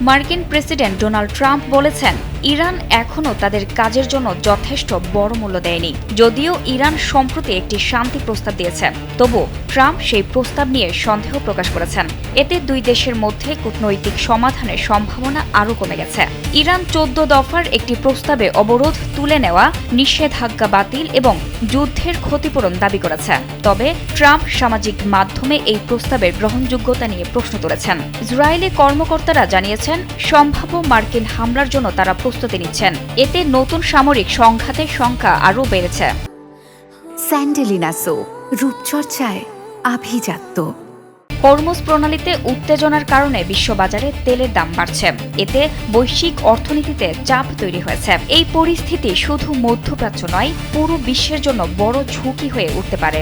মার্কিন president Donald Trump বলেছেন, Iran এখনও তাদের কাজের জন্য যথেষ্ট বড় মূল্য দেয়নি। যদিও ইরান সম্প্রতি একটি শান্তি প্রস্তাব দিয়েছে, তবু ট্রাম্প সেই প্রস্তাব নিয়ে সন্দেহ প্রকাশ করেছেন। এতে দুই দেশের মধ্যে কূটনৈতিক সমাধানের সম্ভাবনা আরও কমে গেছে। ইরান 14 দফার একটি প্রস্তাবে অবরোধ তুলে নেওয়া, নিষেধাজ্ঞা বাতিল এবং যুদ্ধের ক্ষতিপূরণ দাবি করেছে। তবে ট্রাম্প সামাজিক মাধ্যমে এই প্রস্তাবের গ্রহণযোগ্যতা নিয়ে প্রশ্ন তুলেছেন। ইসরায়েলি কর্মকর্তারা জানিয়েছেন, সম্ভাব্য মার্কিন হামলার জন্য তারা প্রস্তুতি নিচ্ছেন। এতে নতুন সামরিক সংঘাতের সংখ্যা আরও বেড়েছে। স্যান্ডেলিনা সো, রূপচর্চায় আভিজাত্য। হরমুজ প্রণালীতে উত্তেজনার কারণে বিশ্ববাজারে তেলের দাম বাড়ছে। এতে বৈশ্বিক অর্থনীতিতে চাপ তৈরি হয়েছে। এই পরিস্থিতি শুধু মধ্যপ্রাচ্য নয়, পুরো বিশ্বের জন্য বড় ঝুঁকি হয়ে উঠতে পারে।